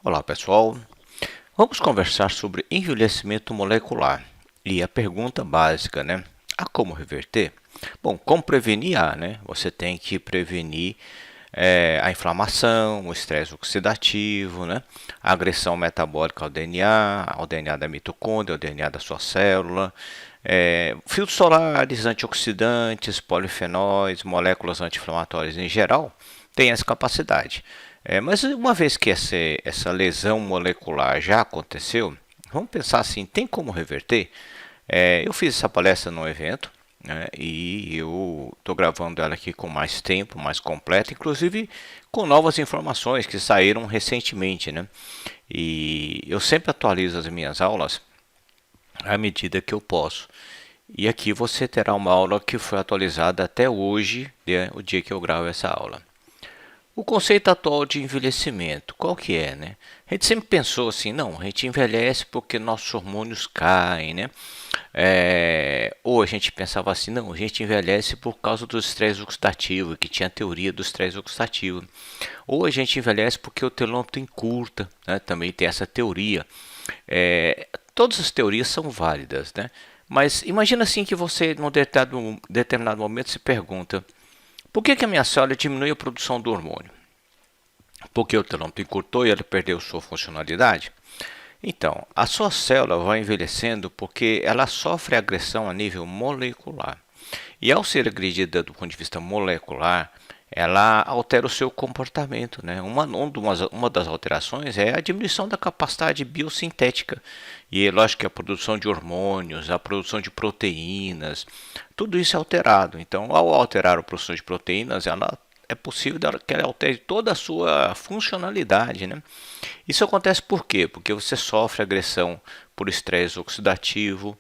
Olá pessoal, vamos conversar sobre envelhecimento molecular e a pergunta básica, né? Há como reverter? Bom, como prevenir? Né? Você tem que prevenir a inflamação, o estresse oxidativo, né? A agressão metabólica ao DNA da mitocôndria, ao DNA da sua célula, filtros solares, antioxidantes, polifenóis, moléculas anti-inflamatórias em geral, têm essa capacidade. Mas uma vez que essa lesão molecular já aconteceu, vamos pensar assim, tem como reverter? Eu fiz essa palestra num evento, né, e eu estou gravando ela aqui com mais tempo, mais completa, inclusive com novas informações que saíram recentemente, né? E eu sempre atualizo as minhas aulas à medida que eu posso. E aqui você terá uma aula que foi atualizada até hoje, né, o dia que eu gravo essa aula. O conceito atual de envelhecimento, qual que é, né? A gente sempre pensou assim, não, a gente envelhece porque nossos hormônios caem, né? Ou a gente pensava assim, não, a gente envelhece por causa do estresse oxidativo, que tinha a teoria do estresse oxidativo. Ou a gente envelhece porque o telômero encurta, né? Também tem essa teoria. Todas as teorias são válidas, né? Mas imagina assim que você, num determinado momento, se pergunta: por que a minha célula diminui a produção do hormônio? Porque o telômero encurtou e ele perdeu sua funcionalidade? Então, a sua célula vai envelhecendo porque ela sofre agressão a nível molecular. E ao ser agredida do ponto de vista molecular, ela altera o seu comportamento, né? Uma das alterações é a diminuição da capacidade biosintética. E é lógico que a produção de hormônios, a produção de proteínas, tudo isso é alterado. Então, ao alterar a produção de proteínas, é possível que ela altere toda a sua funcionalidade, né? Isso acontece por quê? Porque você sofre agressão por estresse oxidativo,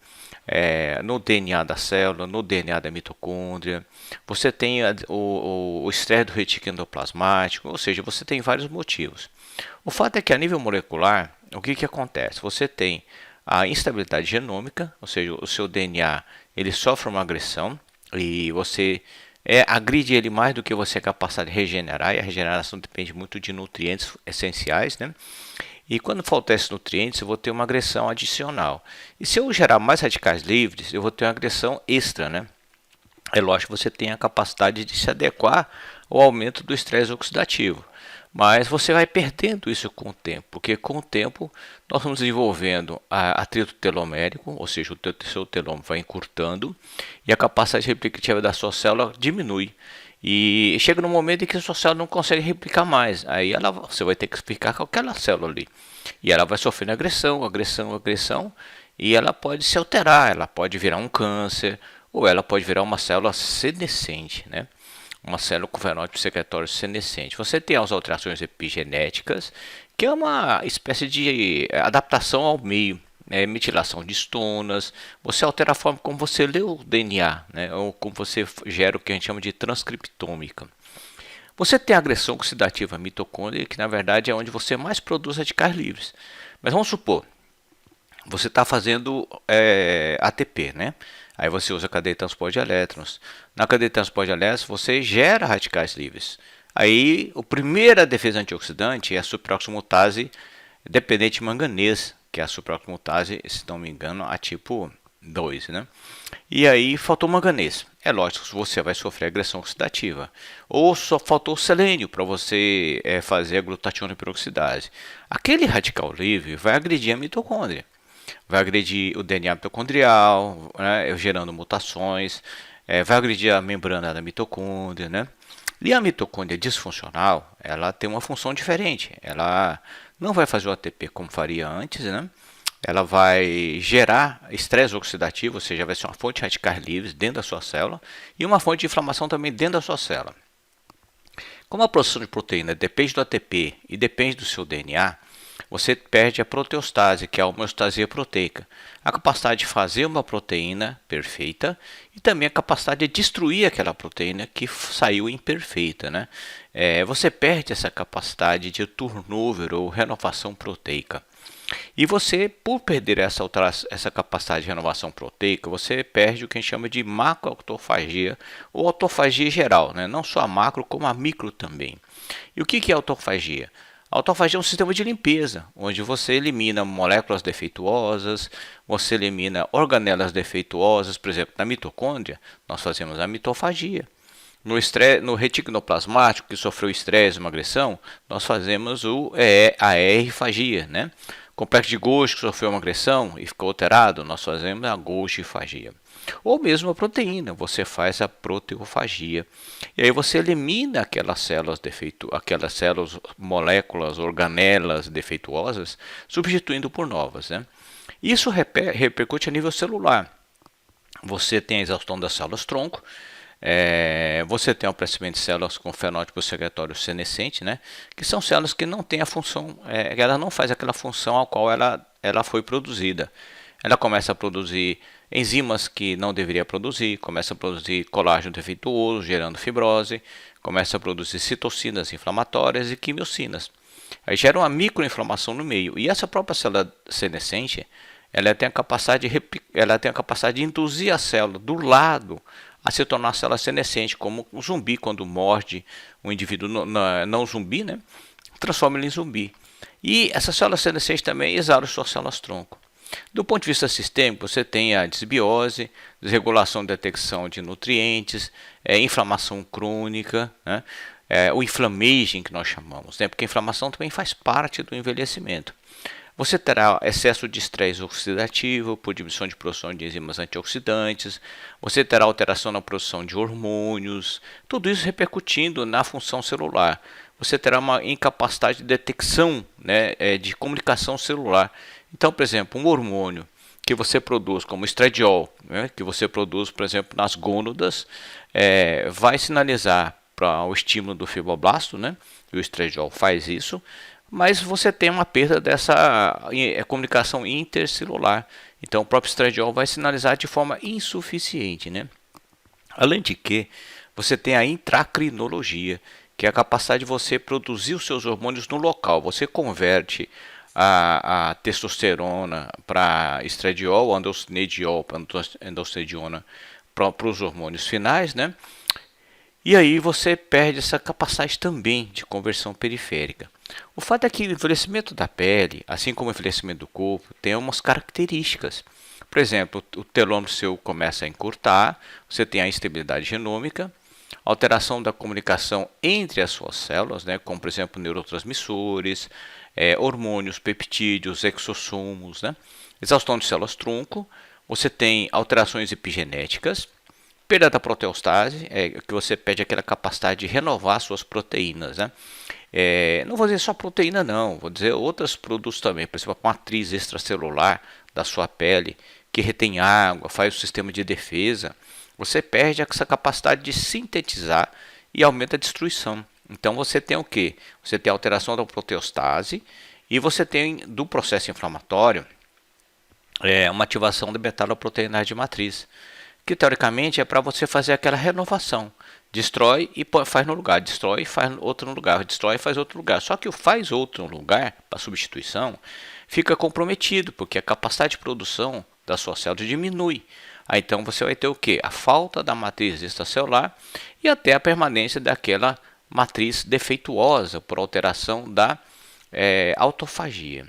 no DNA da célula, no DNA da mitocôndria. Você tem o estresse do retículo endoplasmático, ou seja, você tem vários motivos. O fato é que a nível molecular, o que acontece? Você tem a instabilidade genômica, ou seja, o seu DNA ele sofre uma agressão e você agride ele mais do que você é capaz de regenerar, e a regeneração depende muito de nutrientes essenciais, né? E quando faltar esses nutrientes, eu vou ter uma agressão adicional. E se eu gerar mais radicais livres, eu vou ter uma agressão extra, né? É lógico que você tem a capacidade de se adequar ao aumento do estresse oxidativo. Mas você vai perdendo isso com o tempo, porque com o tempo nós vamos desenvolvendo atrito telomérico, ou seja, o seu telômero vai encurtando e a capacidade replicativa da sua célula diminui. E chega no momento em que a sua célula não consegue replicar mais. Aí você vai ter que ficar com aquela célula ali. E ela vai sofrendo agressão, agressão, agressão. E ela pode se alterar, ela pode virar um câncer, ou ela pode virar uma célula senescente, né? Uma célula com fenótipo secretório senescente. Você tem as alterações epigenéticas, que é uma espécie de adaptação ao meio, né? Metilação de estonas, você altera a forma como você lê o DNA, né? Ou como você gera o que a gente chama de transcriptômica. Você tem a agressão oxidativa à mitocôndria, que na verdade é onde você mais produz radicais livres. Mas vamos supor, você está fazendo ATP, né? Aí você usa a cadeia de transporte de elétrons. Na cadeia de transporte de elétrons, você gera radicais livres. Aí, a primeira defesa antioxidante é a superoximutase dependente de manganês, que é a superoximutase, se não me engano, a tipo 2, né? E aí faltou manganês. É lógico que você vai sofrer agressão oxidativa. Ou só faltou selênio para você fazer a glutationa peroxidase. Aquele radical livre vai agredir a mitocôndria. Vai agredir o DNA mitocondrial, né, gerando mutações, vai agredir a membrana da mitocôndria, né? E a mitocôndria disfuncional, ela tem uma função diferente. Ela não vai fazer o ATP como faria antes, né? Ela vai gerar estresse oxidativo, ou seja, vai ser uma fonte de radicais livres dentro da sua célula e uma fonte de inflamação também dentro da sua célula. Como a produção de proteína depende do ATP e depende do seu DNA, você perde a proteostase, que é a homeostasia proteica, a capacidade de fazer uma proteína perfeita e também a capacidade de destruir aquela proteína que saiu imperfeita, né? Você perde essa capacidade de turnover ou renovação proteica. E você, por perder essa capacidade de renovação proteica, você perde o que a gente chama de macroautofagia ou autofagia geral, né? Não só a macro, como a micro também. E o que é autofagia? A autofagia é um sistema de limpeza, onde você elimina moléculas defeituosas, você elimina organelas defeituosas. Por exemplo, na mitocôndria, nós fazemos a mitofagia. No retículo plasmático que sofreu estresse, uma agressão, nós fazemos a R-fagia, né? Complexo de Golgi que sofreu uma agressão e ficou alterado, nós fazemos a Golgi-fagia. Ou mesmo a proteína, você faz a proteofagia. E aí você elimina aquelas células, moléculas, organelas defeituosas, substituindo por novas, né? Isso repercute a nível celular. Você tem a exaustão das células tronco, você tem o aparecimento de células com fenótipo secretório senescente, né? Que são células que não têm a função, ela não faz aquela função a qual ela foi produzida. Ela começa a produzir enzimas que não deveria produzir, começa a produzir colágeno defeituoso, gerando fibrose, começa a produzir citocinas inflamatórias e quimiocinas. Aí gera uma microinflamação no meio. E essa própria célula senescente, ela tem a capacidade de induzir a célula do lado a se tornar célula senescente, como um zumbi quando morde um indivíduo não zumbi, né? Transforma ele em zumbi. E essa célula senescente também exala suas células tronco. Do ponto de vista sistêmico, você tem a desbiose, desregulação da detecção de nutrientes, inflamação crônica, né? O inflammaging que nós chamamos, né? Porque a inflamação também faz parte do envelhecimento. Você terá excesso de estresse oxidativo por diminuição de produção de enzimas antioxidantes, você terá alteração na produção de hormônios, tudo isso repercutindo na função celular. Você terá uma incapacidade de detecção, né, de comunicação celular. Então, por exemplo, um hormônio que você produz, como o estradiol, né, que você produz, por exemplo, nas gônadas, vai sinalizar para o estímulo do fibroblasto, né, e o estradiol faz isso, mas você tem uma perda dessa comunicação intercelular. Então, o próprio estradiol vai sinalizar de forma insuficiente, né? Além de que, você tem a intracrinologia, que é a capacidade de você produzir os seus hormônios no local. Você converte a testosterona para estradiol, androstenediol para androstenediona para os hormônios finais, né? E aí você perde essa capacidade também de conversão periférica. O fato é que o envelhecimento da pele, assim como o envelhecimento do corpo, tem umas características. Por exemplo, o telômero seu começa a encurtar, você tem a instabilidade genômica, alteração da comunicação entre as suas células, né, como por exemplo neurotransmissores, hormônios, peptídeos, exossomos, né, exaustão de células tronco, você tem alterações epigenéticas, perda da proteostase, que você perde aquela capacidade de renovar suas proteínas, né? Não vou dizer só proteína não, vou dizer outros produtos também, por exemplo, a matriz extracelular da sua pele, que retém água, faz o sistema de defesa, você perde essa capacidade de sintetizar e aumenta a destruição. Então você tem o que? Você tem a alteração da proteostase e você tem do processo inflamatório uma ativação da metaloproteinase de matriz, que teoricamente é para você fazer aquela renovação. Destrói e faz no lugar, destrói e faz outro no lugar, destrói e faz outro lugar. Só que o faz outro no lugar, para substituição, fica comprometido, porque a capacidade de produção da sua célula diminui. Aí então você vai ter o que? A falta da matriz extracelular e até a permanência daquela matriz defeituosa por alteração da autofagia.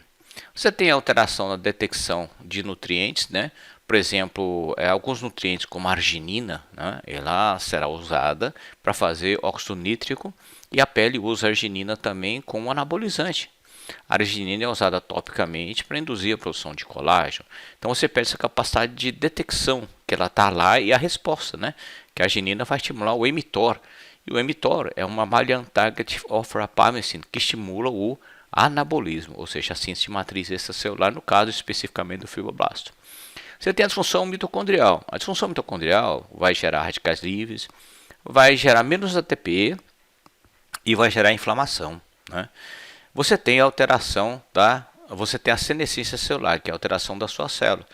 Você tem a alteração na detecção de nutrientes, né? Por exemplo, alguns nutrientes como a arginina, né, ela será usada para fazer óxido nítrico e a pele usa a arginina também como anabolizante. A arginina é usada topicamente para induzir a produção de colágeno. Então você perde essa capacidade de detecção, que ela está lá, e a resposta, né, que a arginina vai estimular o mTOR. E o mTOR é uma malign target of rapamycin que estimula o anabolismo, ou seja, a síntese de matriz extracelular, no caso especificamente do fibroblasto. Você tem a disfunção mitocondrial. A disfunção mitocondrial vai gerar radicais livres, vai gerar menos ATP e vai gerar inflamação, né? Você tem a alteração você tem a senescência celular, que é a alteração da sua célula.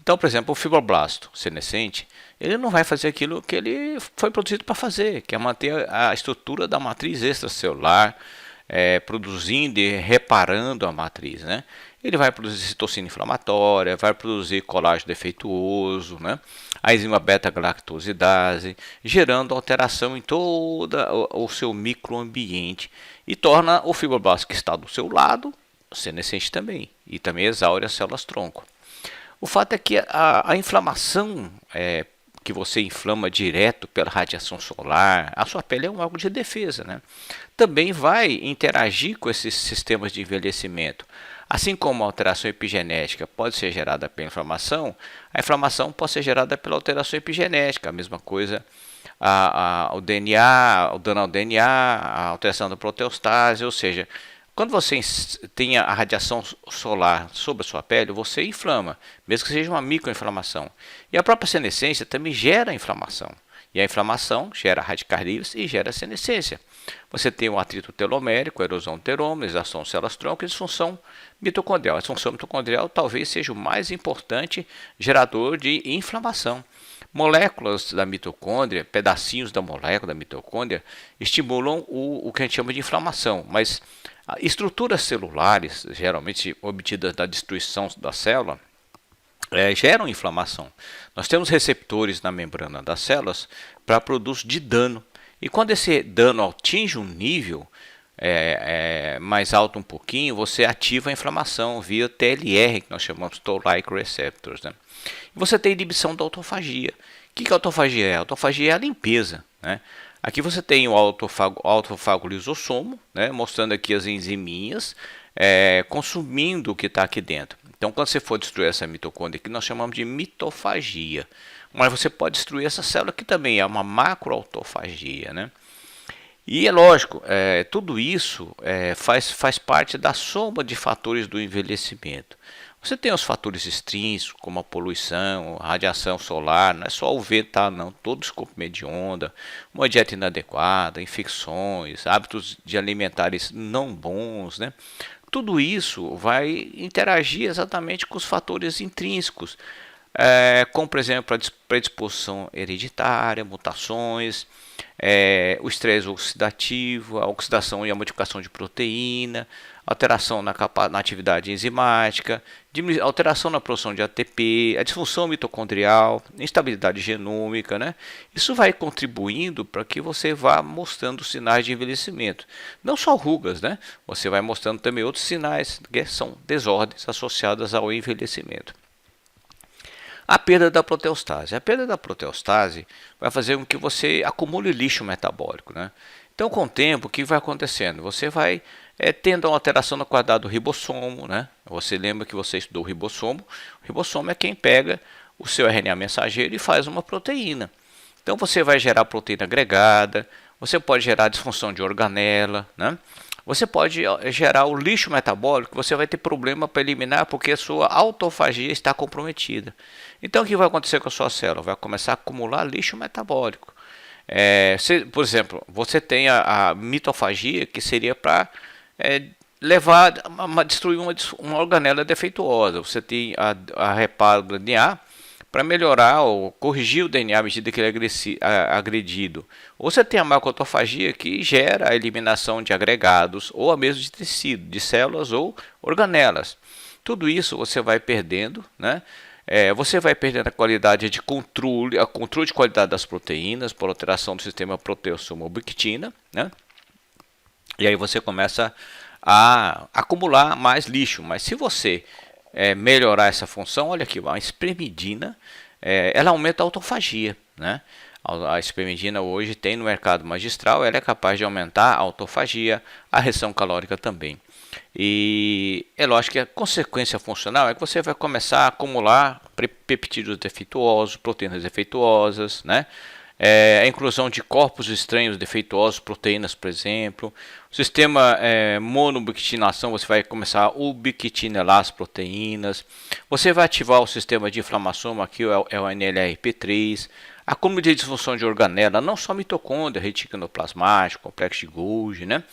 Então, por exemplo, o fibroblasto senescente, ele não vai fazer aquilo que ele foi produzido para fazer, que é manter a estrutura da matriz extracelular, produzindo e reparando a matriz, né? Ele vai produzir citocina inflamatória, vai produzir colágeno defeituoso, né? A enzima beta-galactosidase, gerando alteração em todo o seu microambiente e torna o fibroblasto que está do seu lado senescente também, e também exaure as células tronco. O fato é que a inflamação que você inflama direto pela radiação solar, a sua pele é um órgão de defesa, né? Também vai interagir com esses sistemas de envelhecimento. Assim como a alteração epigenética pode ser gerada pela inflamação, a inflamação pode ser gerada pela alteração epigenética. A mesma coisa, o DNA, o dano ao DNA, a alteração da proteostase, ou seja, quando você tem a radiação solar sobre a sua pele, você inflama, mesmo que seja uma microinflamação. E a própria senescência também gera inflamação. E a inflamação gera radicais livres e gera senescência. Você tem o atrito telomérico, a erosão do telômero, exaustão de células-tronco e disfunção mitocondrial. A disfunção mitocondrial talvez seja o mais importante gerador de inflamação. Moléculas da mitocôndria, pedacinhos da molécula da mitocôndria, estimulam o que a gente chama de inflamação, mas estruturas celulares, geralmente obtidas da destruição da célula, geram inflamação. Nós temos receptores na membrana das células para produtos de dano. E quando esse dano atinge um nível mais alto um pouquinho, você ativa a inflamação via TLR, que nós chamamos de Toll-like Receptors, né? E você tem inibição da autofagia. O que a autofagia é? A autofagia é a limpeza, né? Aqui você tem o autofago lisossomo, né, mostrando aqui as enziminhas consumindo o que está aqui dentro. Então, quando você for destruir essa mitocôndria aqui, nós chamamos de mitofagia. Mas você pode destruir essa célula que também é uma macroautofagia, né? E é lógico, tudo isso faz parte da soma de fatores do envelhecimento. Você tem os fatores extrínsecos, como a poluição, a radiação solar, não é só o vento, tá, não, todo escopo de onda, uma dieta inadequada, infecções, hábitos de alimentares não bons, né? Tudo isso vai interagir exatamente com os fatores intrínsecos, como, por exemplo, a predisposição hereditária, mutações, o estresse oxidativo, a oxidação e a modificação de proteína, alteração na atividade enzimática, alteração na produção de ATP, a disfunção mitocondrial, instabilidade genômica, né? Isso vai contribuindo para que você vá mostrando sinais de envelhecimento. Não só rugas, né? Você vai mostrando também outros sinais que são desordens associadas ao envelhecimento. A perda da proteostase. A perda da proteostase vai fazer com que você acumule lixo metabólico, né? Então, com o tempo, o que vai acontecendo? Você vai tendo uma alteração na qualidade do ribossomo, né? Você lembra que você estudou o ribossomo? O ribossomo é quem pega o seu RNA mensageiro e faz uma proteína. Então, você vai gerar proteína agregada, você pode gerar disfunção de organela, né? Você pode gerar o lixo metabólico, você vai ter problema para eliminar porque a sua autofagia está comprometida. Então, o que vai acontecer com a sua célula? Vai começar a acumular lixo metabólico. Por exemplo, você tem a mitofagia, que seria para levar a destruir uma organela defeituosa. Você tem a reparo do DNA para melhorar ou corrigir o DNA à medida que ele é agredido. Ou você tem a macroautofagia, que gera a eliminação de agregados ou a mesmo de tecido, de células ou organelas. Tudo isso você vai perdendo, né? Você vai perdendo a qualidade de controle, de qualidade das proteínas por alteração do sistema proteosomo-ubiquitina, né? E aí você começa a acumular mais lixo. Mas se você melhorar essa função, olha aqui, a espermidina, ela aumenta a autofagia, né? A espermidina hoje tem no mercado magistral, ela é capaz de aumentar a autofagia, a restrição calórica também. E é lógico que a consequência funcional é que você vai começar a acumular peptídeos defeituosos, proteínas defeituosas, né? A inclusão de corpos estranhos defeituosos, proteínas, por exemplo. O sistema monobuquitinação, você vai começar a ubiquitinelar as proteínas. Você vai ativar o sistema de inflamação, aqui é o NLRP3. Acúmulo de disfunção de organela, não só mitocôndria, retículo plasmático, complexo de Golgi, né?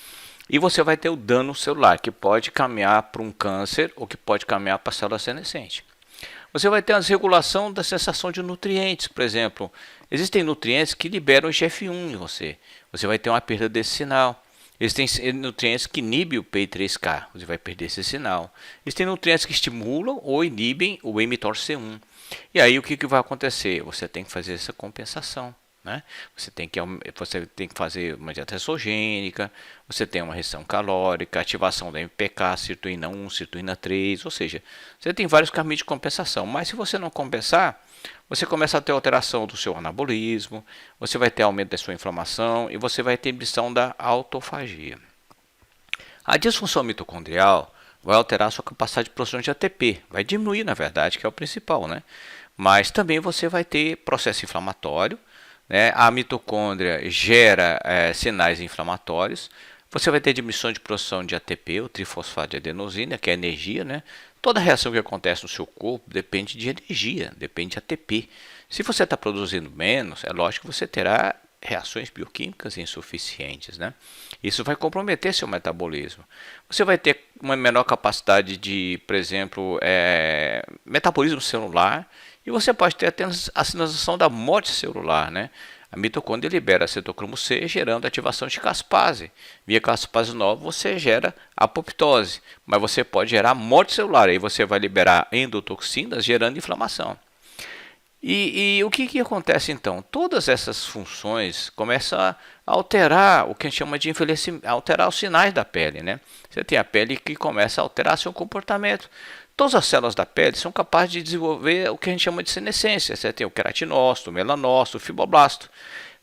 E você vai ter o dano celular, que pode caminhar para um câncer ou que pode caminhar para a célula senescente. Você vai ter a desregulação da sensação de nutrientes, por exemplo. Existem nutrientes que liberam IGF-1 em você. Você vai ter uma perda desse sinal. Existem nutrientes que inibem o PI3K, você vai perder esse sinal. Existem nutrientes que estimulam ou inibem o mTOR-C1. E aí o que vai acontecer? Você tem que fazer essa compensação. Né? Você tem que fazer uma dieta cetogênica, você tem uma restrição calórica, ativação da MPK, sirtuína 1, sirtuína 3, ou seja, você tem vários caminhos de compensação. Mas se você não compensar, você começa a ter alteração do seu anabolismo, você vai ter aumento da sua inflamação e você vai ter inibição da autofagia. A disfunção mitocondrial vai alterar a sua capacidade de produção de ATP, vai diminuir na verdade, que é o principal, né? Mas também você vai ter processo inflamatório, né? A mitocôndria gera sinais inflamatórios, você vai ter diminuição de produção de ATP, o trifosfato de adenosina, que é energia, né? Toda reação que acontece no seu corpo depende de energia, depende de ATP. Se você está produzindo menos, é lógico que você terá reações bioquímicas insuficientes, né? Isso vai comprometer seu metabolismo. Você vai ter uma menor capacidade de, por exemplo, metabolismo celular e você pode ter até a sinalização da morte celular, né? A mitocôndria libera citocromo C, gerando ativação de caspase. Via caspase nova, você gera apoptose, mas você pode gerar morte celular. Aí você vai liberar endotoxinas, gerando inflamação. E o que acontece então? Todas essas funções começam a alterar o que a gente chama de envelhecimento, alterar os sinais da pele, né? Você tem a pele que começa a alterar seu comportamento. Todas as células da pele são capazes de desenvolver o que a gente chama de senescência. Você tem o queratinócito, o melanócito, o fibroblasto.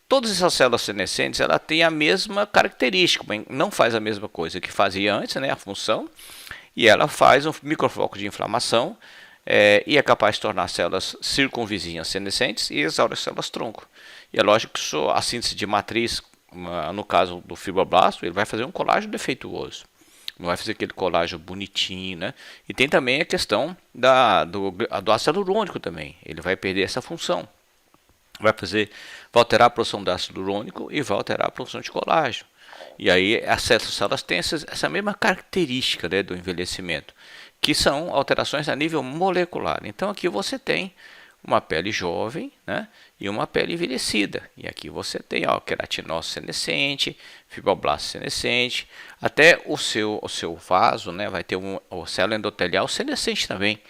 Todas essas células senescentes ela têm a mesma característica, mas não faz a mesma coisa que fazia antes, né, a função, e ela faz um microfoco de inflamação e é capaz de tornar células circunvizinhas senescentes e exaure as células tronco. E é lógico que a síntese de matriz, no caso do fibroblasto, ele vai fazer um colágeno defeituoso. Não vai fazer aquele colágeno bonitinho, né? E tem também a questão do ácido hialurônico também. Ele vai perder essa função. Vai alterar a produção de ácido hialurônico e vai alterar a produção de colágeno. E aí as células têm essa mesma característica, né, do envelhecimento, que são alterações a nível molecular. Então aqui você tem uma pele jovem, né, e uma pele envelhecida. E aqui você tem queratinose senescente, fibroblasto senescente, até o seu vaso, né, vai ter o célula endotelial senescente também.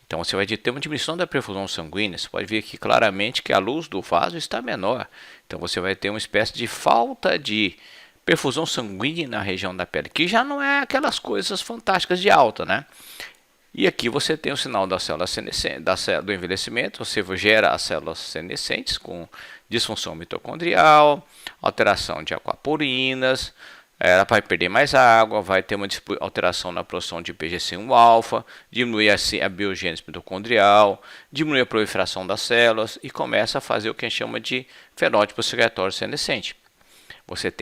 Então você vai ter uma diminuição da perfusão sanguínea. Você pode ver aqui claramente que a luz do vaso está menor. Então você vai ter uma espécie de falta de perfusão sanguínea na região da pele, que já não é aquelas coisas fantásticas de alta, né? E aqui você tem o sinal da célula senescente, do envelhecimento. Você gera as células senescentes com disfunção mitocondrial, alteração de aquaporinas, ela vai perder mais água, vai ter uma alteração na produção de PGC1-alfa, diminuir a biogênese mitocondrial, diminuir a proliferação das células e começa a fazer o que a gente chama de fenótipo secretório senescente. Você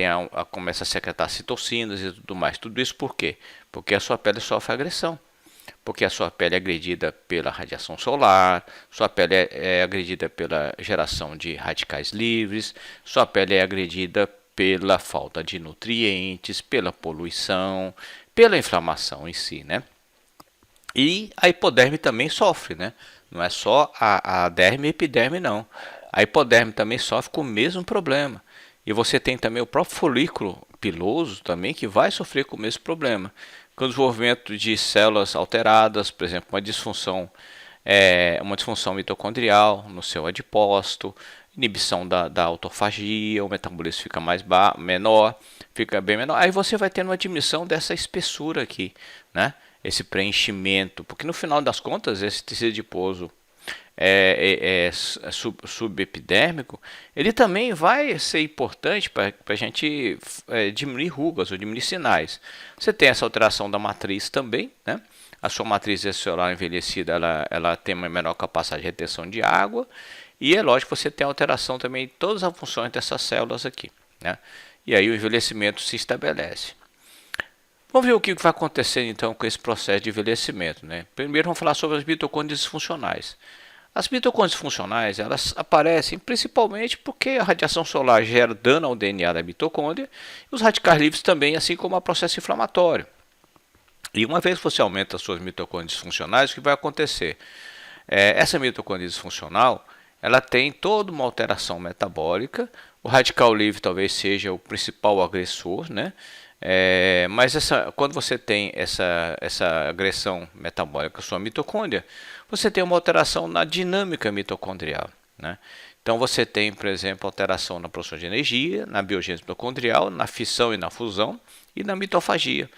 começa a secretar citocinas e tudo mais. Tudo isso por quê? Porque a sua pele sofre agressão. Porque a sua pele é agredida pela radiação solar, sua pele é agredida pela geração de radicais livres, sua pele é agredida pela falta de nutrientes, pela poluição, pela inflamação em si, né? E a hipoderme também sofre, né? Não é só a derme e epiderme, não. A hipoderme também sofre com o mesmo problema. E você tem também o próprio folículo piloso também que vai sofrer com o mesmo problema. Com o desenvolvimento de células alteradas, por exemplo, uma disfunção mitocondrial no seu adipócito, inibição da autofagia, o metabolismo fica menor, fica bem menor. Aí você vai tendo uma diminuição dessa espessura aqui, né? Esse preenchimento, porque no final das contas esse tecido adiposo subepidérmico, ele também vai ser importante para a gente diminuir rugas ou diminuir sinais. Você tem essa alteração da matriz também, né? A sua matriz celular envelhecida ela tem uma menor capacidade de retenção de água e é lógico que você tem alteração também de todas as funções dessas células aqui, né? E aí o envelhecimento se estabelece. Vamos ver o que vai acontecer então com esse processo de envelhecimento, né? Primeiro vamos falar sobre as mitocôndrias disfuncionais. As mitocôndrias funcionais elas aparecem principalmente porque a radiação solar gera dano ao DNA da mitocôndria e os radicais livres também, assim como o processo inflamatório. E uma vez que você aumenta as suas mitocôndrias disfuncionais, o que vai acontecer? Essa mitocôndria disfuncional ela tem toda uma alteração metabólica. O radical livre talvez seja o principal agressor, né? Mas quando você tem essa agressão metabólica à sua mitocôndria, você tem uma alteração na dinâmica mitocondrial, né? Então você tem, por exemplo, alteração na produção de energia, na biogênese mitocondrial, na fissão e na fusão e na mitofagia.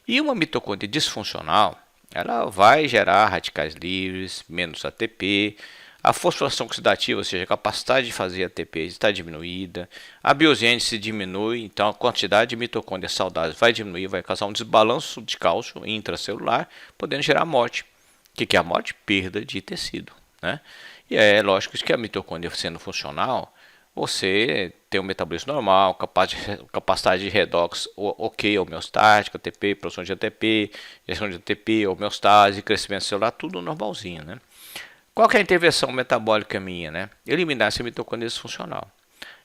E uma mitocôndria disfuncional, ela vai gerar radicais livres, menos ATP, a fosforilação oxidativa, ou seja, a capacidade de fazer ATP está diminuída, a biogênese diminui, então a quantidade de mitocôndrias saudáveis vai diminuir, vai causar um desbalanço de cálcio intracelular, podendo gerar morte. O que é a morte? Perda de tecido, né? E é lógico que a mitocôndria sendo funcional, você tem um metabolismo normal, capacidade de redox ok, homeostática, ATP, produção de ATP, gestão de ATP, homeostase, crescimento celular, tudo normalzinho, né? Qual que é a intervenção metabólica minha, né? Eliminar essa mitocôndria disfuncional.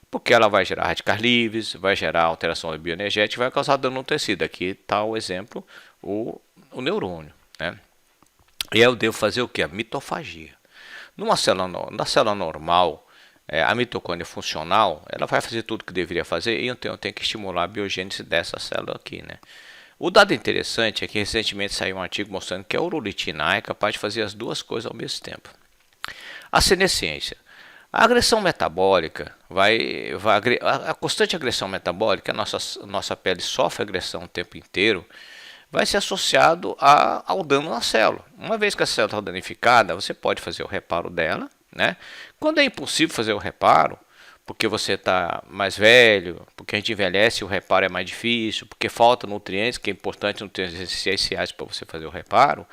Porque ela vai gerar radicais livres, vai gerar alteração bioenergética, vai causar dano no tecido. Aqui está o exemplo, o neurônio, né? E aí eu devo fazer o que? A mitofagia. Na célula normal, a mitocôndria funcional, ela vai fazer tudo o que deveria fazer e então eu tenho que estimular a biogênese dessa célula aqui, né? O dado interessante é que recentemente saiu um artigo mostrando que a uroletina A é capaz de fazer as duas coisas ao mesmo tempo. A senescência. A agressão metabólica a constante agressão metabólica, a nossa pele sofre agressão o tempo inteiro, vai ser associado ao dano na célula. Uma vez que a célula está danificada, você pode fazer o reparo dela, né? Quando é impossível fazer o reparo, porque você está mais velho, porque a gente envelhece e o reparo é mais difícil, porque falta nutrientes, que é importante nutrientes essenciais para você fazer o reparo,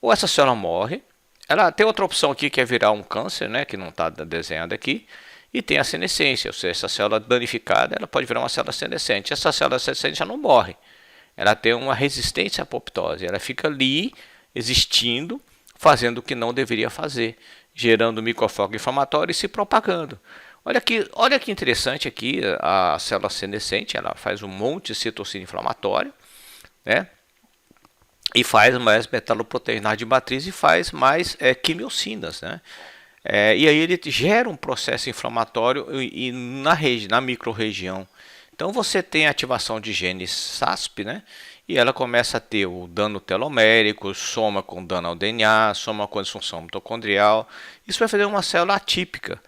ou essa célula morre. Ela tem outra opção aqui que é virar um câncer, né, que não está desenhado aqui, e tem a senescência, ou seja, essa célula danificada ela pode virar uma célula senescente. Essa célula senescente já não morre, ela tem uma resistência à apoptose, ela fica ali existindo, fazendo o que não deveria fazer, gerando microflora inflamatória e se propagando. Olha que interessante aqui, a célula senescente, ela faz um monte de citocina inflamatória, né? E faz mais metaloproteinase de matriz e faz mais quimiocinas, né? E aí ele gera um processo inflamatório na microrregião. Então você tem a ativação de genes SASP, né? E ela começa a ter o dano telomérico, soma com dano ao DNA, soma com a disfunção mitocondrial. Isso vai fazer uma célula atípica.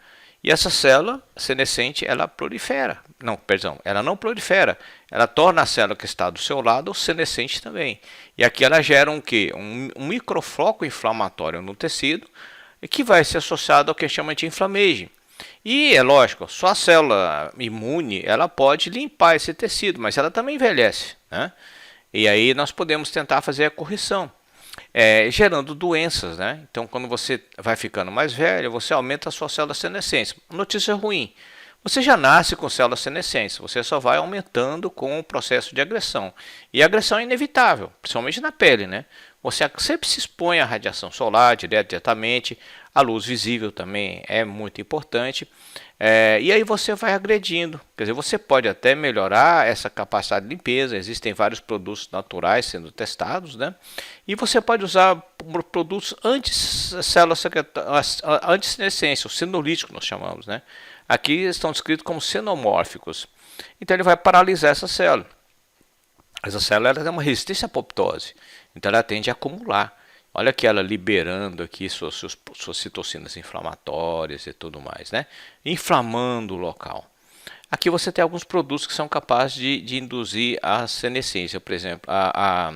E essa célula senescente, ela prolifera. Não, perdão, ela não prolifera. Ela torna a célula que está do seu lado senescente também. E aqui ela gera um quê? Um microfoco inflamatório no tecido, que vai ser associado ao que chama de inflammaging. E é lógico, só a célula imune ela pode limpar esse tecido, mas ela também envelhece, né? E aí nós podemos tentar fazer a correção. Gerando doenças, né? Então, quando você vai ficando mais velho, você aumenta a sua célula senescente. Notícia ruim: você já nasce com células senescentes, você só vai aumentando com o processo de agressão. E a agressão é inevitável, principalmente na pele, né? Você sempre se expõe à radiação solar, diretamente, a luz visível também é muito importante. E aí você vai agredindo. Quer dizer, você pode até melhorar essa capacidade de limpeza. Existem vários produtos naturais sendo testados, né? E você pode usar produtos anti-senescência, o senolítico nós chamamos, né? Aqui estão descritos como xenomórficos. Então ele vai paralisar essa célula. Essa célula ela tem uma resistência à apoptose, então ela tende a acumular. Olha aqui ela liberando aqui suas citocinas inflamatórias e tudo mais, né? Inflamando o local. Aqui você tem alguns produtos que são capazes de induzir a senescência, por exemplo, a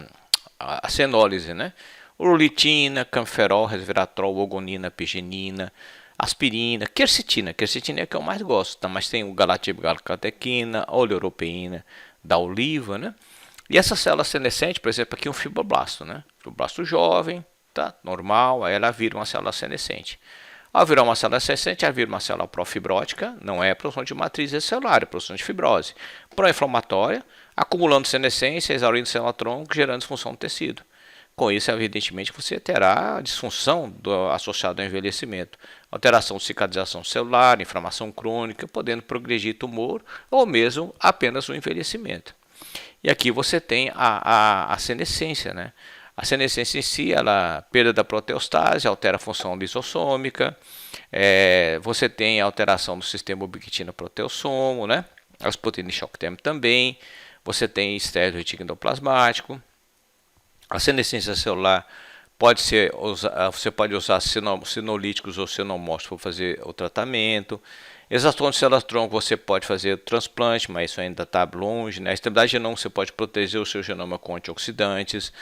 senólise, né? Uroletina, camferol, resveratrol, ogonina, pigenina, aspirina, quercetina. Quercetina é a que eu mais gosto, tá? Mas tem o galactogalcatequina, oleoproteína da oliva, né? E essa célula senescente, por exemplo, aqui é um fibroblasto, né? Fibroblasto jovem, tá? Normal, aí ela vira uma célula senescente. Ao virar uma célula senescente, ela vira uma célula profibrótica, não é produção de matriz celular, é produção de fibrose. Pró-inflamatória, acumulando senescência, exaurindo célula-tronco, gerando disfunção do tecido. Com isso, evidentemente, você terá disfunção associada ao envelhecimento, alteração de cicatrização celular, inflamação crônica, podendo progredir tumor ou mesmo apenas o envelhecimento. E aqui você tem a senescência, né? A senescência em si, ela perda da proteostase, altera a função lisossômica, você tem a alteração do sistema ubiquitina-proteossomo, né? As proteínas de choque térmico também, você tem estresse do retículo endoplasmático. A senescência celular pode ser, você pode usar senolíticos ou senomócitos para fazer o tratamento. Exaustão de células-tronco, você pode fazer transplante, mas isso ainda está longe, né? A estabilidade de genoma, você pode proteger o seu genoma com antioxidantes,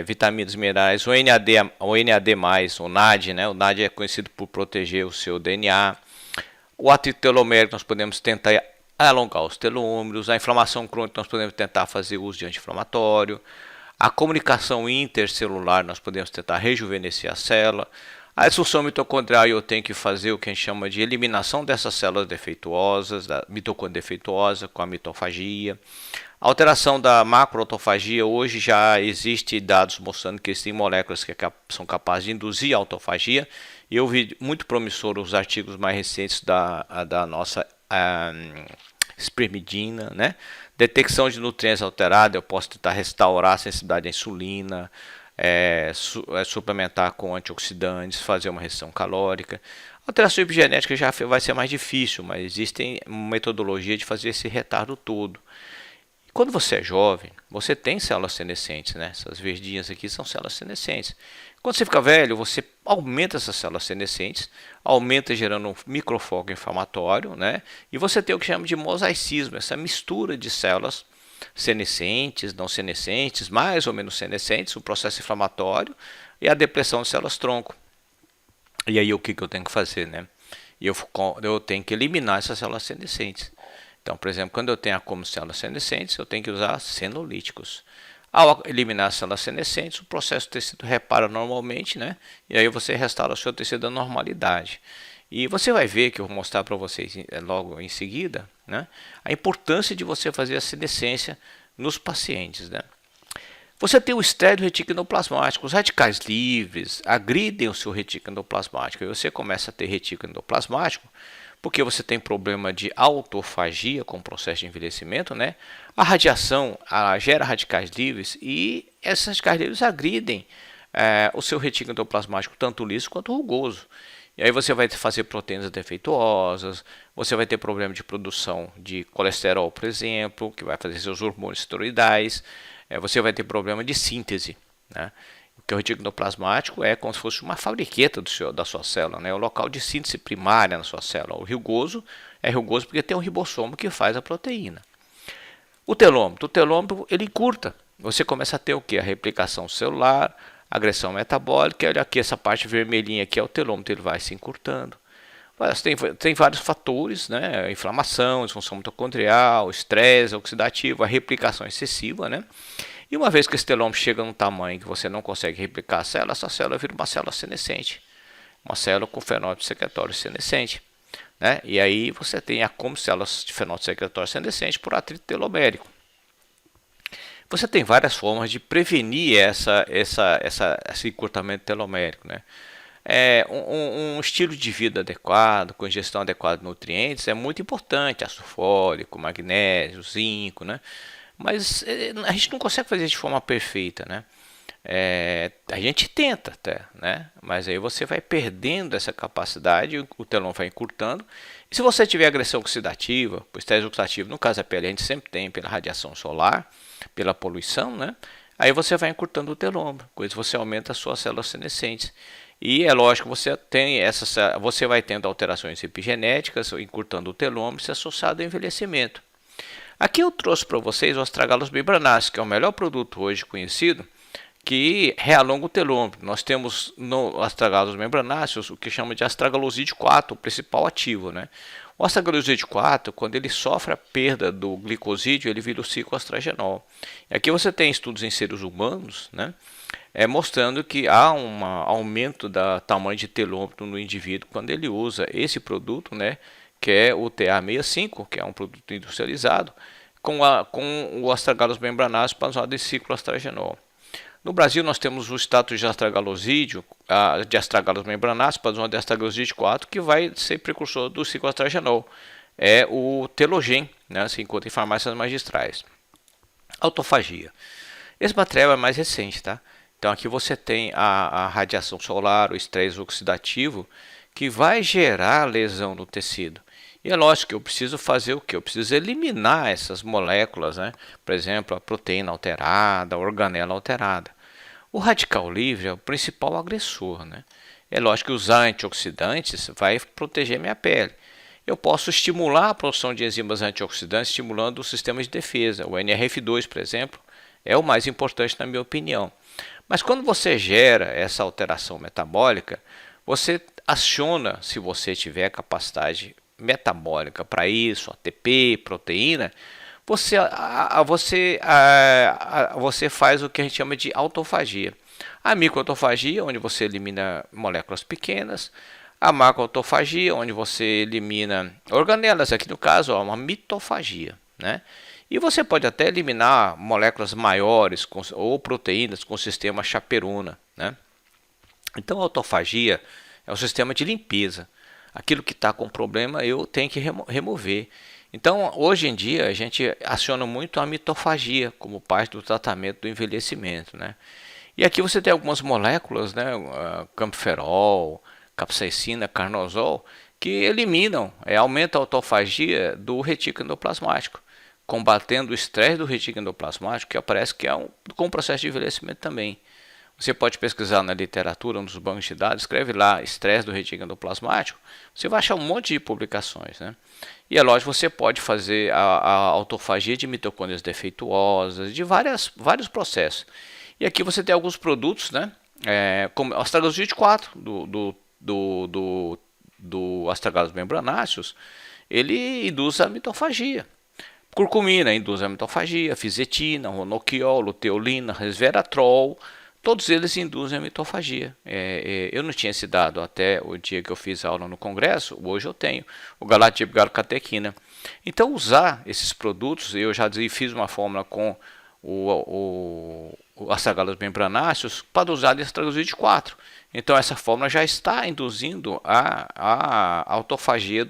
vitaminas, minerais, o NAD+, o NAD, né? O NAD é conhecido por proteger o seu DNA. O atrito telomérico, nós podemos tentar alongar os telômeros. A inflamação crônica, nós podemos tentar fazer uso de anti-inflamatório. A comunicação intercelular, nós podemos tentar rejuvenescer a célula. A disfunção mitocondrial, eu tenho que fazer o que a gente chama de eliminação dessas células defeituosas, da mitocôndria defeituosa com a mitofagia. A alteração da macroautofagia, hoje já existe dados mostrando que existem moléculas que são capazes de induzir a autofagia. E eu vi muito promissor os artigos mais recentes da nossa espermidina, né? Detecção de nutrientes alterados, eu posso tentar restaurar a sensibilidade à insulina, suplementar com antioxidantes, fazer uma restrição calórica. Alteração epigenética já vai ser mais difícil, mas existe metodologia de fazer esse retardo todo. Quando você é jovem, você tem células senescentes, né? Essas verdinhas aqui são células senescentes. Quando você fica velho, você aumenta essas células senescentes, aumenta gerando um microfoco inflamatório, né? E você tem o que chama de mosaicismo, essa mistura de células senescentes, não senescentes, mais ou menos senescentes, o processo inflamatório e a depressão de células-tronco. E aí o que eu tenho que fazer, né? Eu tenho que eliminar essas células senescentes. Então, por exemplo, quando eu tenho como células senescentes, eu tenho que usar senolíticos. Ao eliminar as células senescentes, o processo do tecido repara normalmente, né? E aí você restaura o seu tecido à normalidade. E você vai ver, que eu vou mostrar para vocês logo em seguida, né? A importância de você fazer a senescência nos pacientes, né? Você tem o estresse do retículo endoplasmático. Os radicais livres agridem o seu retículo endoplasmático. E você começa a ter retículo endoplasmático porque você tem problema de autofagia com o processo de envelhecimento, né? A radiação gera radicais livres e esses radicais livres agridem o seu retículo endoplasmático, tanto liso quanto rugoso. E aí você vai fazer proteínas defeituosas, você vai ter problema de produção de colesterol, por exemplo, que vai fazer seus hormônios esteroidais, você vai ter problema de síntese, né? Porque o retículo endoplasmático é como se fosse uma fabriqueta da sua célula, né? O local de síntese primária na sua célula. O rugoso é rugoso porque tem um ribossomo que faz a proteína. O telômero ele encurta. Você começa a ter o que? A replicação celular, agressão metabólica. Olha aqui, essa parte vermelhinha aqui é o telômero, ele vai se encurtando. Mas tem vários fatores, né? Inflamação, disfunção mitocondrial, estresse oxidativo, a replicação excessiva, né? E uma vez que esse telômero chega num tamanho que você não consegue replicar a célula, essa célula vira uma célula senescente, uma célula com fenótipo secretório senescente, né? E aí você tem como células de fenótipo secretório senescente por atrito telomérico. Você tem várias formas de prevenir esse encurtamento telomérico, né? Um estilo de vida adequado, com ingestão adequada de nutrientes é muito importante, ácido fólico, magnésio, zinco, né? Mas a gente não consegue fazer de forma perfeita, né? A gente tenta até, né? Mas aí você vai perdendo essa capacidade, o telômero vai encurtando. E se você tiver agressão oxidativa, o estresse oxidativo, no caso da pele, a gente sempre tem pela radiação solar, pela poluição, né? Aí você vai encurtando o telômero, com isso você aumenta as suas células senescentes. E é lógico, você vai tendo alterações epigenéticas, encurtando o telômero, se associado ao envelhecimento. Aqui eu trouxe para vocês o astragalus membranáceos, que é o melhor produto hoje conhecido, que realonga o telômero. Nós temos no astragalus membranáceos o que chama de astragaloside 4, o principal ativo, né? O astragaloside 4, quando ele sofre a perda do glicosídeo, ele vira o cicloastragenol. E aqui você tem estudos em seres humanos, né? Mostrando que há um aumento do tamanho de telômero no indivíduo quando ele usa esse produto, né? Que é o TA65, que é um produto industrializado, com o astragalus membranáceos para usar de cicloastragenol. No Brasil, nós temos o status de astragalosídeo, de astragalus membranáceos, para usar de astragaloside 4, que vai ser precursor do cicloastragenol. É o Telogen, né? Se encontra em farmácias magistrais. Autofagia. Esse material é mais recente, tá? Então aqui você tem a radiação solar, o estresse oxidativo, que vai gerar lesão no tecido. E é lógico que eu preciso fazer o que? Eu preciso eliminar essas moléculas, né? Por exemplo, a proteína alterada, a organela alterada. O radical livre é o principal agressor, né? É lógico que usar antioxidantes vai proteger minha pele. Eu posso estimular a produção de enzimas antioxidantes, estimulando o sistema de defesa. O NRF2, por exemplo, é o mais importante na minha opinião. Mas quando você gera essa alteração metabólica, você aciona, se você tiver capacidade metabólica para isso, ATP, proteína, você faz o que a gente chama de autofagia. A microautofagia, onde você elimina moléculas pequenas. A macroautofagia, onde você elimina organelas, aqui no caso, é uma mitofagia, né? E você pode até eliminar moléculas maiores ou proteínas com o sistema chaperona, né? Então, a autofagia é um sistema de limpeza. Aquilo que está com problema eu tenho que remover. Então, hoje em dia, a gente aciona muito a mitofagia como parte do tratamento do envelhecimento, né? E aqui você tem algumas moléculas, né? Camferol, capsaicina, carnosol, que eliminam, aumentam a autofagia do retículo endoplasmático, combatendo o estresse do retículo endoplasmático, que aparece que é com o processo de envelhecimento também. Você pode pesquisar na literatura, nos bancos de dados, escreve lá estresse do retículo endoplasmático, você vai achar um monte de publicações, né? E é lógico, você pode fazer a autofagia de mitocôndrias defeituosas, de vários processos. E aqui você tem alguns produtos, né? Como o astragaloside 4 do astragalos membranáceos, ele induz a mitofagia. Curcumina induz a mitofagia, fisetina, ronoquiol, luteolina, resveratrol, todos eles induzem a mitofagia. Eu não tinha esse dado até o dia que eu fiz a aula no congresso, hoje eu tenho, o galatibgarcatequina. Então, usar esses produtos, eu já fiz uma fórmula com o astragalos membranáceos para usar de astragaloside 4. Então, essa fórmula já está induzindo a autofagia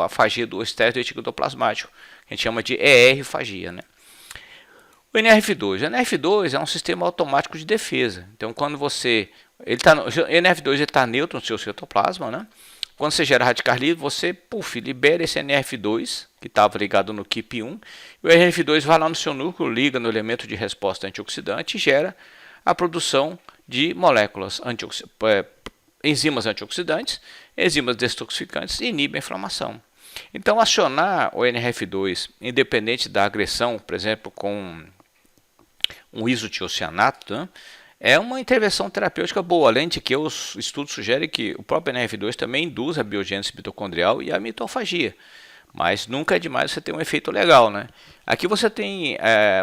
a fagia do estresse do retículo endoplasmático, que a gente chama de ER-fagia, né? O NRF2. O NRF2 é um sistema automático de defesa. Então, quando o NRF2 está neutro no seu citoplasma, né? Quando você gera radical livre, você libera esse NRF2, que estava ligado no KIP1, e o NRF2 vai lá no seu núcleo, liga no elemento de resposta antioxidante e gera a produção de moléculas enzimas antioxidantes, enzimas detoxificantes e inibe a inflamação. Então, acionar o NRF2, independente da agressão, por exemplo, com um isotiocianato, né, é uma intervenção terapêutica boa, além de que os estudos sugerem que o próprio NRF2 também induz a biogênese mitocondrial e a mitofagia. Mas nunca é demais você ter um efeito legal, né? Aqui você tem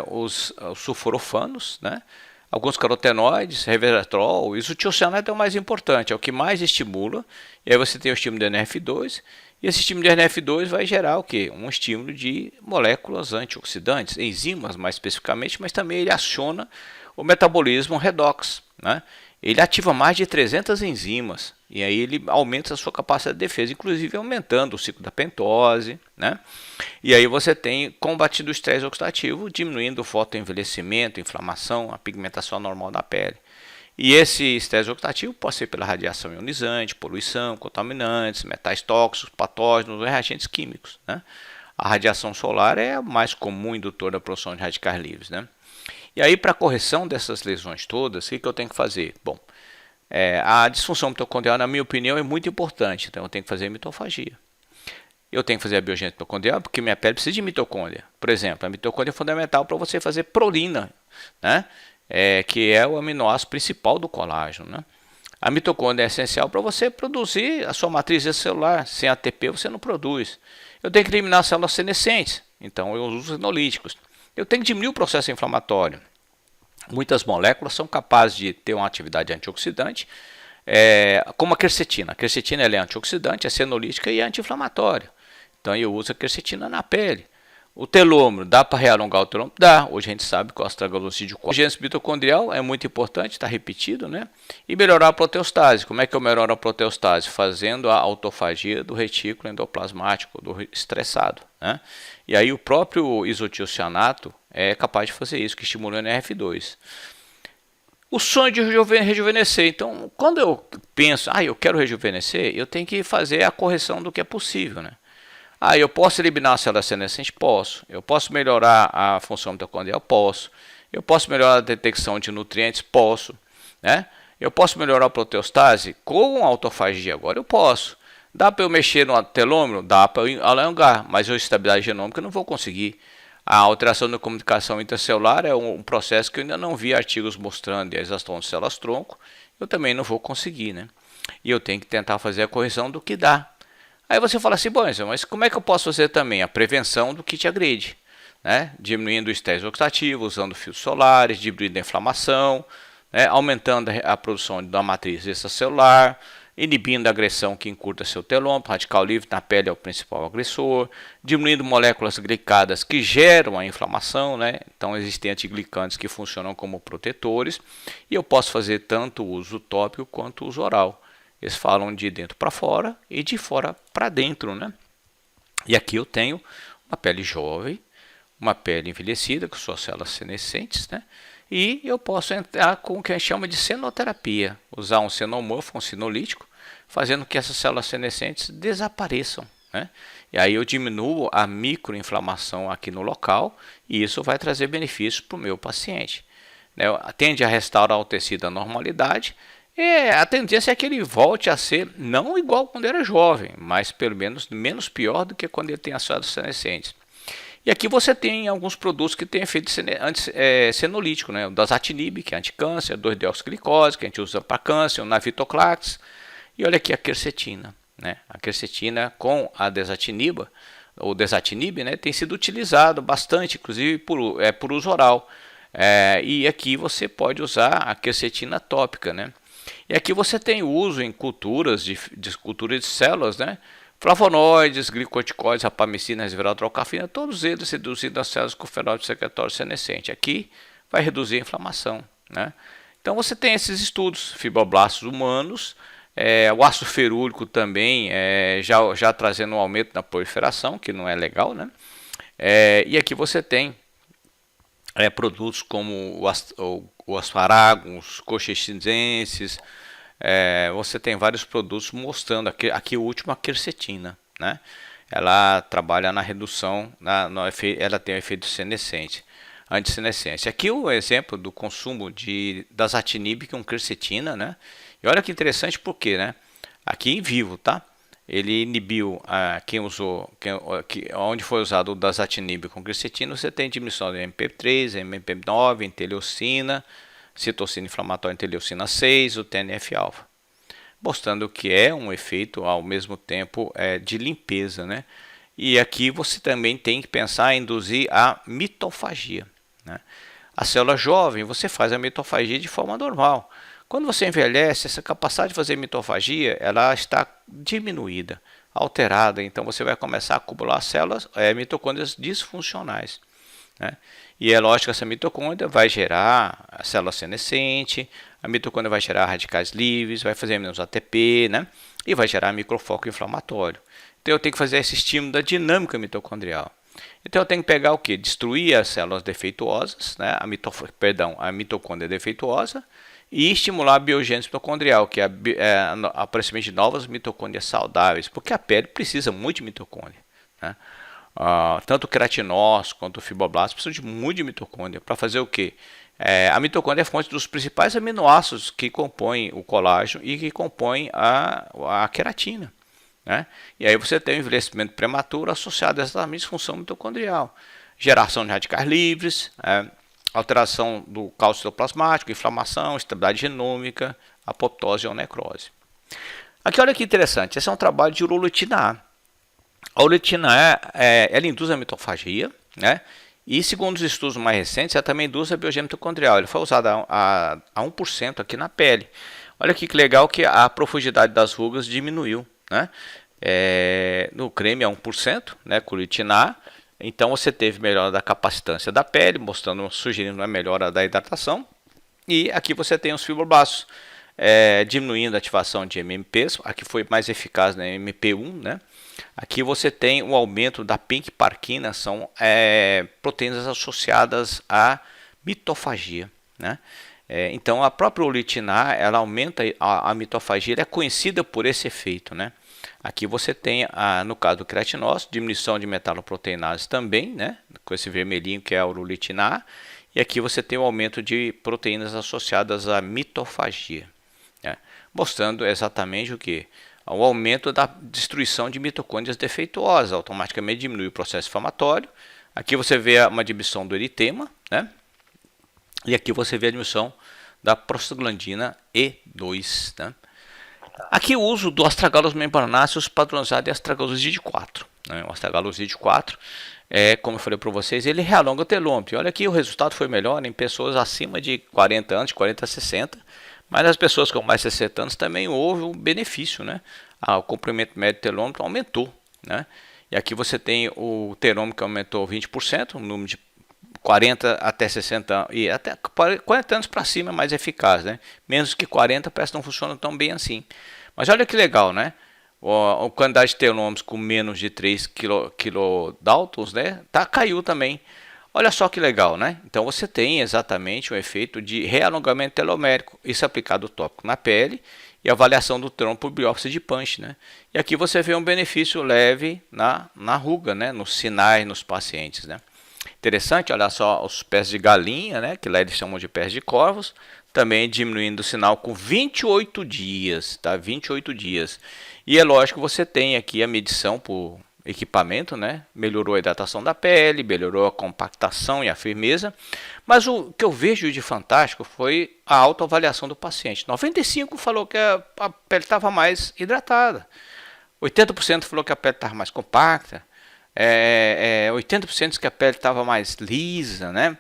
os sulforafanos, né? Alguns carotenoides, resveratrol, o isotiocianato é o mais importante, é o que mais estimula. E aí você tem o estímulo de NRF2, e esse estímulo de NRF2 vai gerar o quê? Um estímulo de moléculas antioxidantes, enzimas mais especificamente, mas também ele aciona o metabolismo redox, né? Ele ativa mais de 300 enzimas e aí ele aumenta a sua capacidade de defesa, inclusive aumentando o ciclo da pentose, né? E aí você tem combatido o estresse oxidativo, diminuindo o fotoenvelhecimento, inflamação, a pigmentação normal da pele. E esse estresse oxidativo pode ser pela radiação ionizante, poluição, contaminantes, metais tóxicos, patógenos ou reagentes químicos, né? A radiação solar é a mais comum indutora da produção de radicais livres, né? E aí, para a correção dessas lesões todas, o que eu tenho que fazer? Bom, a disfunção mitocondrial, na minha opinião, é muito importante. Então, eu tenho que fazer mitofagia. Eu tenho que fazer a biogênese mitocondrial porque minha pele precisa de mitocôndria. Por exemplo, a mitocôndria é fundamental para você fazer prolina, né? Que é o aminoácido principal do colágeno, né? A mitocôndria é essencial para você produzir a sua matriz celular. Sem ATP você não produz. Eu tenho que eliminar as células senescentes. Então, eu uso fenolíticos. Eu tenho que diminuir o processo inflamatório. Muitas moléculas são capazes de ter uma atividade antioxidante, como a quercetina. A quercetina ela é antioxidante, é senolítica e é anti-inflamatória. Então eu uso a quercetina na pele. O telômero, dá para realongar o telômero? Dá. Hoje a gente sabe que o astragaloside 4. A biogênese mitocondrial é muito importante, está repetido, né? E melhorar a proteostase. Como é que eu melhoro a proteostase? Fazendo a autofagia do retículo endoplasmático, do estressado, né? E aí o próprio isotiocianato é capaz de fazer isso, que estimula o NRF2. o sonho de rejuvenescer. Então, quando eu penso, eu quero rejuvenescer, eu tenho que fazer a correção do que é possível, né? Eu posso eliminar a célula senescente? Posso. Eu posso melhorar a função mitocondrial? Posso. Eu posso melhorar a detecção de nutrientes? Posso. Né? Eu posso melhorar a proteostase? Com autofagia agora eu posso. Dá para eu mexer no telômero? Dá para eu alongar, mas a estabilidade genômica eu não vou conseguir. A alteração da comunicação intercelular é um processo que eu ainda não vi artigos mostrando, e a exaustão de células-tronco eu também não vou conseguir, né? E eu tenho que tentar fazer a correção do que dá. Aí você fala assim, bom, mas como é que eu posso fazer também a prevenção do que te agride? Né? Diminuindo o estresse oxidativo, usando filtros solares, diminuindo a inflamação, né? Aumentando a produção da matriz extracelular, inibindo a agressão que encurta seu telômero, radical livre na pele é o principal agressor, diminuindo moléculas glicadas que geram a inflamação, né? Então existem antiglicantes que funcionam como protetores, e eu posso fazer tanto o uso tópico quanto o uso oral. Eles falam de dentro para fora e de fora para dentro, né? E aqui eu tenho uma pele jovem, uma pele envelhecida com suas células senescentes, né? E eu posso entrar com o que a gente chama de senoterapia, usar um senomorfo, um sinolítico, fazendo que essas células senescentes desapareçam, né? E aí eu diminuo a microinflamação aqui no local, e isso vai trazer benefícios para o meu paciente, né? Tende a restaurar o tecido à normalidade. A tendência é que ele volte a ser não igual quando era jovem, mas pelo menos pior do que quando ele tem as células senescentes. E aqui você tem alguns produtos que têm efeito senolítico, né? O dasatinib, que é anticâncer, 2-deoxiglicose, que a gente usa para câncer, o navitoclax, e olha aqui a quercetina, né? A quercetina com a desatinib, o desatinib, né, tem sido utilizado bastante, inclusive por uso oral. E aqui você pode usar a quercetina tópica, né? E aqui você tem o uso em culturas de cultura de células, né? Flavonoides, glicocorticoides, rapamicina, resveratrol-cafeína, todos eles reduzindo as células com fenótipo secretório senescente. Aqui vai reduzir a inflamação, né? Então você tem esses estudos, fibroblastos humanos, o ácido ferúrico também, já trazendo um aumento na proliferação, que não é legal, né? E aqui você tem produtos como o asparagus, cochichisenses. Você tem vários produtos mostrando, aqui o último, a quercetina, né? Ela trabalha na redução, ela tem um efeito antissenescente. Aqui o exemplo do consumo de dasatinib com quercetina, né? E olha que interessante porque, né? Aqui em vivo, tá? Ele inibiu, onde foi usado o dasatinib com quercetina, você tem diminuição de MP3, MP9, interleucina, citocina inflamatória, interleucina 6, o TNF-alfa, mostrando que é um efeito ao mesmo tempo de limpeza, né? E aqui você também tem que pensar em induzir a mitofagia, né? A célula jovem, você faz a mitofagia de forma normal. Quando você envelhece, essa capacidade de fazer mitofagia, ela está diminuída, alterada, então você vai começar a acumular células, mitocôndrias disfuncionais, né? E é lógico que essa mitocôndria vai gerar a célula senescente, a mitocôndria vai gerar radicais livres, vai fazer menos ATP, né? E vai gerar microfoco inflamatório. Então eu tenho que fazer esse estímulo da dinâmica mitocondrial. Então eu tenho que pegar o que? Destruir as células defeituosas, né? A mitocôndria defeituosa, e estimular a biogênese mitocondrial, que é o aparecimento de novas mitocôndrias saudáveis, porque a pele precisa muito de mitocôndria, né? Tanto o queratinócito quanto o fibroblast precisam de muito de mitocôndria para fazer o quê? A mitocôndria é fonte dos principais aminoácidos que compõem o colágeno e que compõem a queratina, né? E aí você tem o envelhecimento prematuro associado a essa disfunção mitocondrial, geração de radicais livres, alteração do cálcio citoplasmático, inflamação, estabilidade genômica, apoptose ou necrose. Aqui olha que interessante, esse é um trabalho de uroletina A. A uroletina A, ela induz a mitofagia, né? E segundo os estudos mais recentes, ela também induz a biogênese mitocondrial. Ele foi usado a 1% aqui na pele. Olha aqui que legal que a profundidade das rugas diminuiu, né? No creme é 1%, né, com uroletina A. Então você teve melhora da capacitância da pele, sugerindo a melhora da hidratação. E aqui você tem os fibroblastos, diminuindo a ativação de MMPs. Aqui foi mais eficaz na MP1, né? Aqui você tem o aumento da pink-parquina, são proteínas associadas à mitofagia, né? Então a própria ulitina, ela aumenta a mitofagia, ela é conhecida por esse efeito, né? Aqui você tem, no caso do creatinócito, diminuição de metaloproteinase também, né? Com esse vermelhinho que é a ulitina A, e aqui você tem o aumento de proteínas associadas à mitofagia, né? Mostrando exatamente o que? O aumento da destruição de mitocôndrias defeituosas, automaticamente diminui o processo inflamatório. Aqui você vê uma diminuição do eritema, né? E aqui você vê a diminuição da prostaglandina E2, né? Aqui o uso do astragalus membranáceos padronizado é astragaloside 4. Né? O astragaloside 4, como eu falei para vocês, ele realonga o telômetro. E olha aqui, o resultado foi melhor em pessoas acima de 40 anos, de 40 a 60. Mas nas pessoas com mais de 60 anos também houve um benefício, né? O comprimento médio do telômetro aumentou, né? E aqui você tem o telômetro que aumentou 20%, o número de 40 até 60 anos, e até 40 anos para cima é mais eficaz, né? Menos que 40 parece que não funciona tão bem assim. Mas olha que legal, né? A quantidade de telômetros com menos de 3 kilodaltons, né? Caiu também. Olha só que legal, né? Então você tem exatamente um efeito de realongamento telomérico, isso aplicado tópico na pele e avaliação do telômero por biópsia de punch, né? E aqui você vê um benefício leve na ruga, né? Nos sinais nos pacientes, né? Interessante, olha só os pés de galinha, né? Que lá eles chamam de pés de corvos, também diminuindo o sinal com 28 dias, tá? 28 dias. E é lógico que você tem aqui a medição por equipamento, né? Melhorou a hidratação da pele, melhorou a compactação e a firmeza, mas o que eu vejo de fantástico foi a autoavaliação do paciente. 95% falou que a pele estava mais hidratada, 80% falou que a pele estava mais compacta, 80% disse que a pele estava mais lisa, né?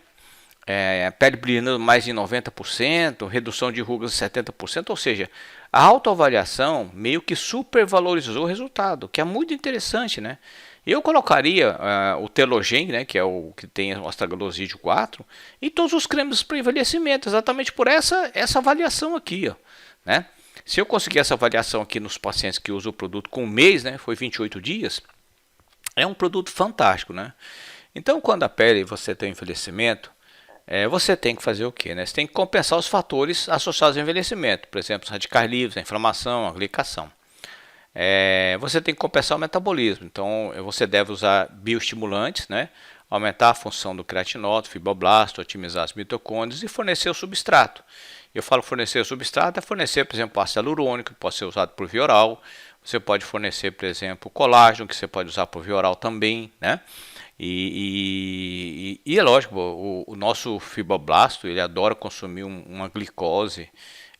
A pele brilhando mais de 90%, redução de rugas de 70%, ou seja, a autoavaliação meio que supervalorizou o resultado, que é muito interessante, né? Eu colocaria o Telogen, né, que é o que tem o astragaloside 4, em todos os cremes para envelhecimento, exatamente por essa avaliação aqui, ó, né? Se eu conseguir essa avaliação aqui nos pacientes que usam o produto com um mês, né, foi 28 dias, é um produto fantástico, né? Então, quando a pele você tem envelhecimento, você tem que fazer o quê? Né? Você tem que compensar os fatores associados ao envelhecimento, por exemplo, os radicais livres, a inflamação, a glicação. Você tem que compensar o metabolismo, então você deve usar bioestimulantes, né? Aumentar a função do creatinócito, fibroblasto, otimizar as mitocôndrias e fornecer o substrato. Eu falo fornecer o substrato, fornecer, por exemplo, ácido hialurônico, que pode ser usado por via oral. Você pode fornecer, por exemplo, colágeno, que você pode usar por via oral também, né? E é lógico, o nosso fibroblasto, ele adora consumir uma glicose,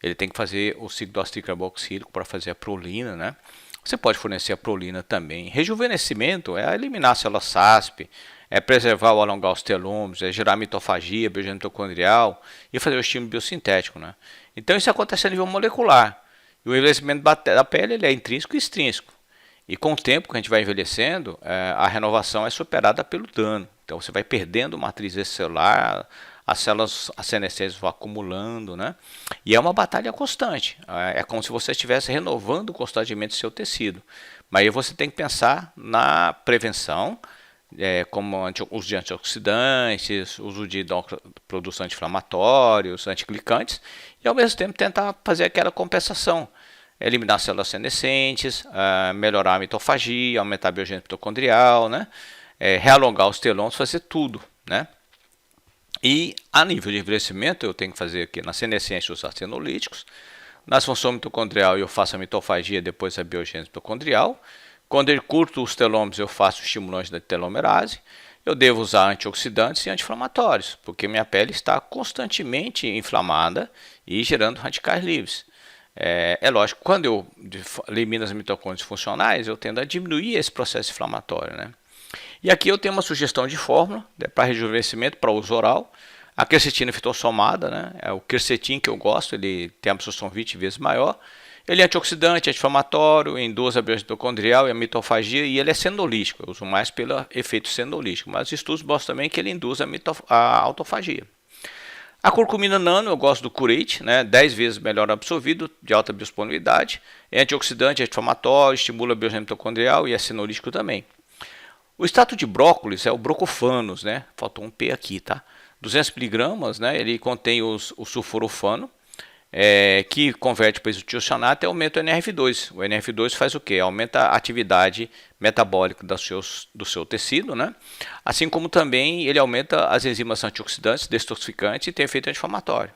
ele tem que fazer o ciclo do ácido carboxílico para fazer a prolina, né? Você pode fornecer a prolina também. Rejuvenescimento é eliminar a célula SASP, é preservar ou alongar os telômeros, é gerar mitofagia, biogênese mitocondrial e fazer o estímulo biosintético, né? Então isso acontece a nível molecular. E o envelhecimento da pele ele é intrínseco e extrínseco. E com o tempo que a gente vai envelhecendo, a renovação é superada pelo dano. Então você vai perdendo matriz celular, as células senescentes vão acumulando, né? E é uma batalha constante. É como se você estivesse renovando constantemente seu tecido. Mas aí você tem que pensar na prevenção, como uso de antioxidantes, uso de produtos anti-inflamatórios, antiglicantes, e ao mesmo tempo tentar fazer aquela compensação. Eliminar células senescentes, melhorar a mitofagia, aumentar a biogênese mitocondrial, né? Realongar os telômeros, fazer tudo, né? E a nível de envelhecimento eu tenho que fazer aqui na senescência os acenolíticos, na função mitocondrial eu faço a mitofagia, depois a biogênese mitocondrial. Quando eu curto os telômeros eu faço estimulante da telomerase. Eu devo usar antioxidantes e anti-inflamatórios, porque minha pele está constantemente inflamada e gerando radicais livres. É lógico, quando eu elimino as mitocôndrias funcionais, eu tendo a diminuir esse processo inflamatório, né? E aqui eu tenho uma sugestão de fórmula para rejuvenescimento, para uso oral. A quercetina fitossomada, né? É o quercetin que eu gosto, ele tem a absorção 20 vezes maior. Ele é antioxidante, anti-inflamatório, induz a biogênese mitocondrial e a mitofagia, e ele é senolítico. Eu uso mais pelo efeito senolítico, mas os estudos mostram também que ele induz a autofagia. A curcumina nano, eu gosto do curate, né? 10 vezes melhor absorvido, de alta biodisponibilidade. É antioxidante, anti-inflamatório, estimula a biogênese mitocondrial e é senolítico também. O extrato de brócolis é o brocofanos, né? Faltou um P aqui, tá? 200 miligramas, né, ele contém o sulforafano, que converte para isotiocionato e aumenta o NRF2. O NRF2 faz o quê? Aumenta a atividade metabólica do seu tecido, né? Assim como também ele aumenta as enzimas antioxidantes, detoxificantes e tem efeito anti-inflamatório.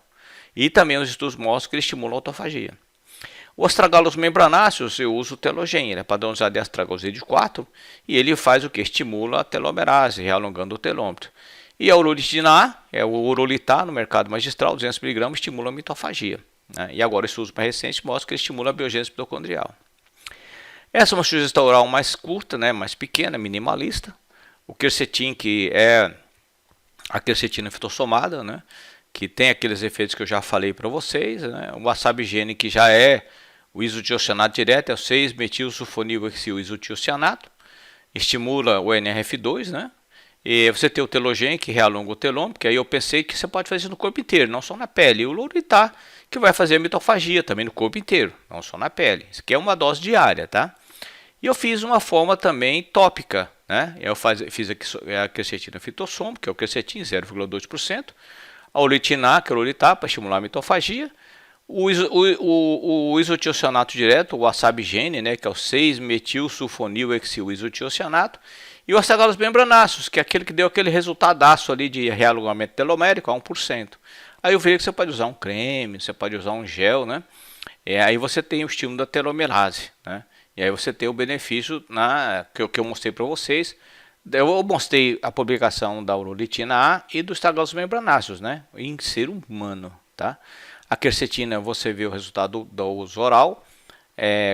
E também os estudos mostram que ele estimula a autofagia. O astragalus membranáceos, eu uso o telogen, ele é padronizado em astragaloside 4 e ele faz o que? Estimula a telomerase, realongando o telômetro. E a urolitidina A, é o urolitar no mercado magistral, 200mg, estimula a mitofagia. Né? E agora esse uso mais recente mostra que ele estimula a biogênese mitocondrial. Essa é uma sugestão oral mais curta, né, mais pequena, minimalista. O quercetin, que é a quercetina fitossomada, né, que tem aqueles efeitos que eu já falei para vocês. Né? O wasabi-gene, que já é o isotiocianato direto, é o 6-metilsulfonil-isotiocianato, estimula o NRF2, né? E você tem o telogen, que realonga o telômetro, que aí eu pensei que você pode fazer isso no corpo inteiro, não só na pele. E o loritar, que vai fazer a mitofagia também no corpo inteiro, não só na pele. Isso aqui é uma dose diária, tá? E eu fiz uma forma também tópica, né? Eu fiz aqui a quercetina fitossom, que é o quercetin, 0,2%. A urolitina, que é o loritar, para estimular a mitofagia. O isotiocionato direto, o wasabi-gene, né, que é o 6-metilsulfonil-hexil-isotiocianato, e o astragalus membranáceos, que é aquele que deu aquele resultadaço ali de realongamento telomérico a 1%. Aí eu vejo que você pode usar um creme, você pode usar um gel, né? Aí você tem o estímulo da telomerase, né? E aí você tem o benefício que eu mostrei para vocês. Eu mostrei a publicação da urolitina A e do astragalus membranáceos, né? Em ser humano, tá? A quercetina, você vê o resultado do uso oral.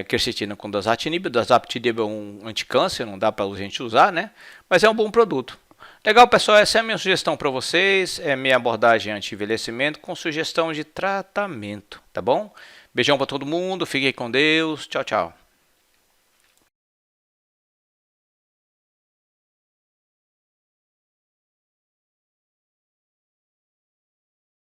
Quercetina com dasatinib. Dasatinib é um anticâncer, não dá para a gente usar, né? Mas é um bom produto. Legal, pessoal, essa é a minha sugestão para vocês. É minha abordagem anti-envelhecimento com sugestão de tratamento, tá bom? Beijão para todo mundo, fiquem com Deus. Tchau, tchau.